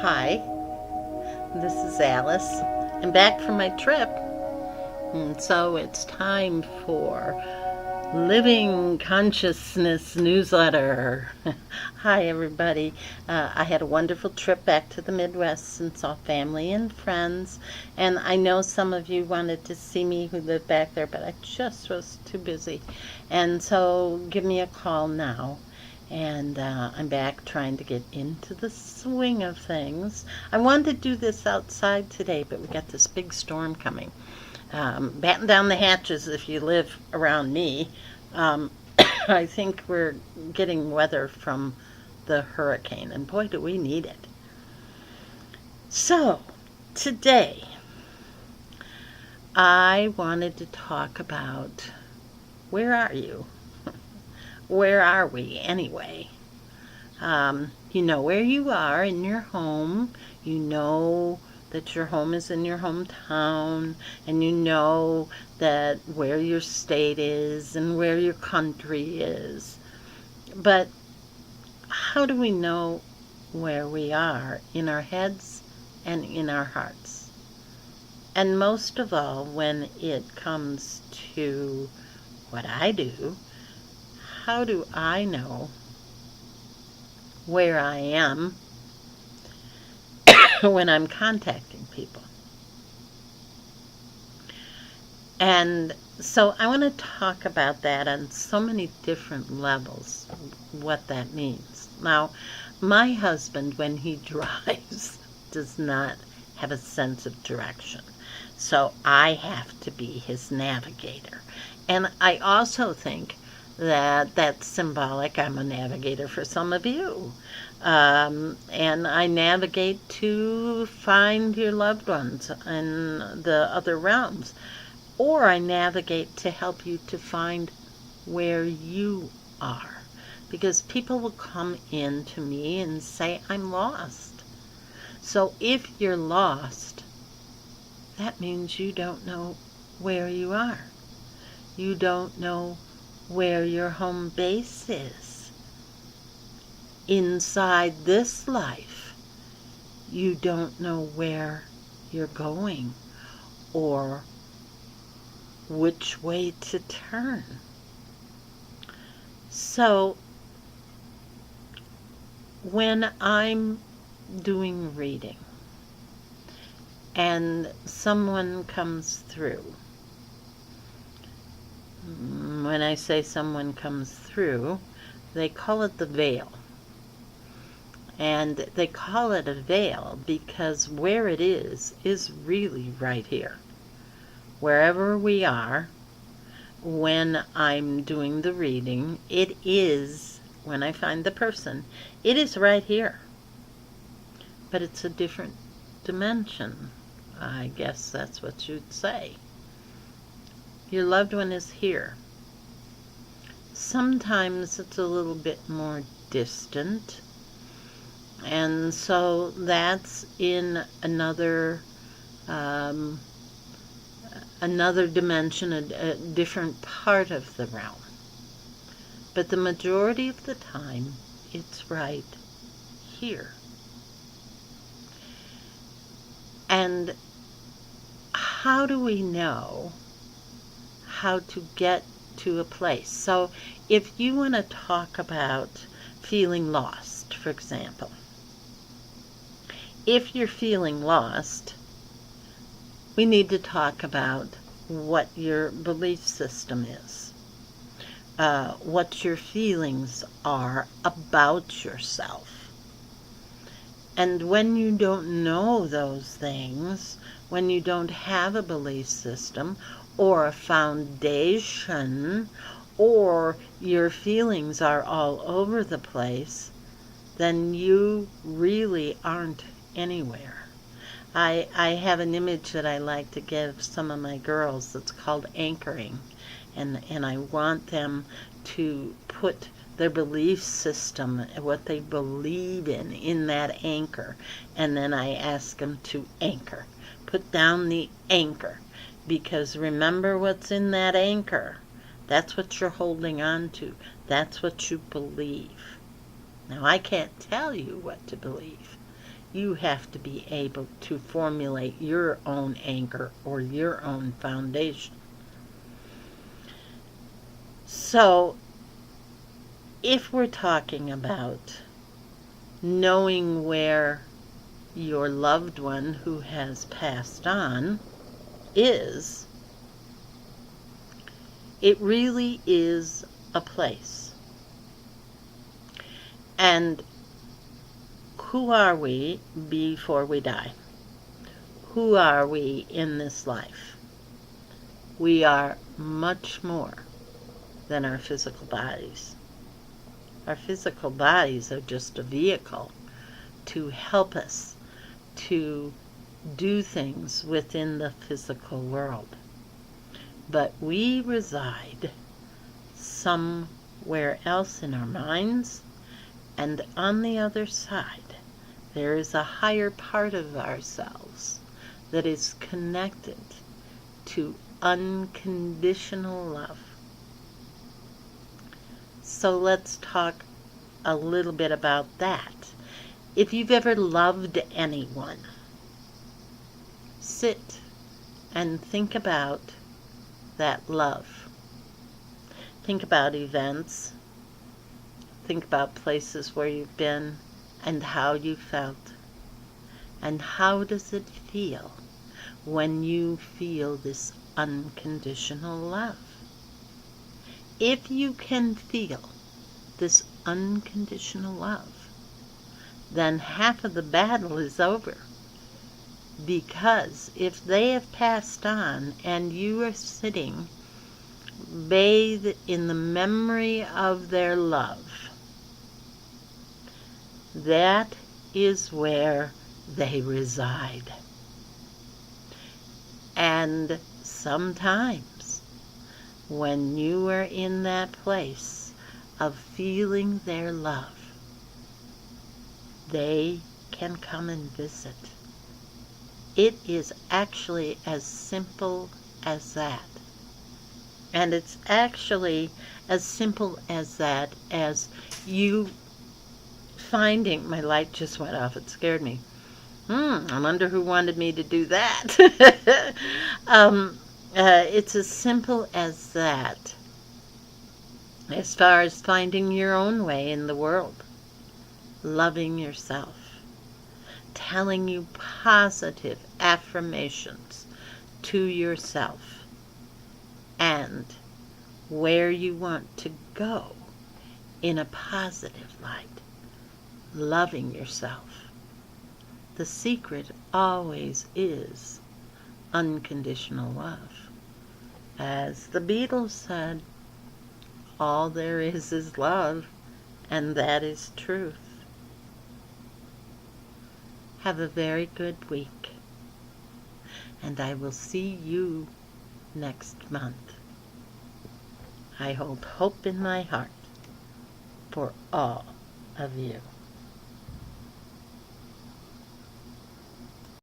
Hi, this is Alice. I'm back from my trip, and so it's time for Living Consciousness newsletter. Hi, everybody. I had a wonderful trip back to the Midwest and saw family and friends. And I know some of you wanted to see me who live back there, but I just was too busy. And so give me a call now. And I'm back trying to get into the swing of things. I wanted to do this outside today, but we got this big storm coming. Batten down the hatches if you live around me. Um, I think we're getting weather from the hurricane, and boy, do we need it. So, today, I wanted to talk about where are you? Where are we anyway? You know where you are in your home. You know that your home is in your hometown, and you know that where your state is and where your country is. But how do we know where we are in our heads and in our hearts? And most of all, when it comes to what I do, how do I know where I am when I'm contacting people? And so I want to talk about that on so many different levels, what that means. Now, my husband, when he drives, does not have a sense of direction. So I have to be his navigator. And I also think that that's symbolic. I'm a navigator for some of you. And I navigate to find your loved ones in the other realms. Or I navigate to help you to find where you are. Because people will come in to me and say, I'm lost. So if you're lost, that means you don't know where you are. You don't know where your home base is. Inside this life, you don't know where you're going or which way to turn. So when I'm doing reading and someone comes through, when I say someone comes through, they call it the veil. And they call it a veil because where it is really right here. Wherever we are, when I'm doing the reading, it is, when I find the person, it is right here. But it's a different dimension. I guess that's what you'd say. Your loved one is here. Sometimes it's a little bit more distant. And so that's in another dimension, a different part of the realm. But the majority of the time, it's right here. And how do we know how to get to a place? So if you want to talk about feeling lost, for example, if you're feeling lost, we need to talk about what your belief system is, what your feelings are about yourself. And when you don't know those things, when you don't have a belief system or a foundation, or your feelings are all over the place, then you really aren't anywhere. I have an image that I like to give some of my girls that's called anchoring. And I want them to put their belief system, what they believe in that anchor. And then I ask them to anchor. Put down the anchor. Because remember what's in that anchor. That's what you're holding on to. That's what you believe. Now, I can't tell you what to believe. you have to be able to formulate your own anchor or your own foundation. So, if we're talking about knowing where your loved one who has passed on is, it really is a place. And who are we before we die? Who are we in this life? We are much more than our physical bodies. Our physical bodies are just a vehicle to help us to do things within the physical world. But we reside somewhere else in our minds, and on the other side, there is a higher part of ourselves that is connected to unconditional love. So let's talk a little bit about that. If you've ever loved anyone, sit and think about that love. Think about events. Think about places where you've been and how you felt. And how does it feel when you feel this unconditional love? If you can feel this unconditional love, then half of the battle is over. Because if they have passed on and you are sitting bathed in the memory of their love, that is where they reside. And sometimes when you are in that place of feeling their love, they can come and visit. It is actually as simple as that. And it's actually as simple as that as you finding, my light just went off, it scared me. I wonder who wanted me to do that. It's as simple as that. As far as finding your own way in the world, loving yourself, telling you positive affirmations to yourself, and where you want to go in a positive light, loving yourself. The secret always is unconditional love. As the Beatles said, all there is love, and that is truth. Have a very good week, and I will see you next month. I hold hope in my heart for all of you.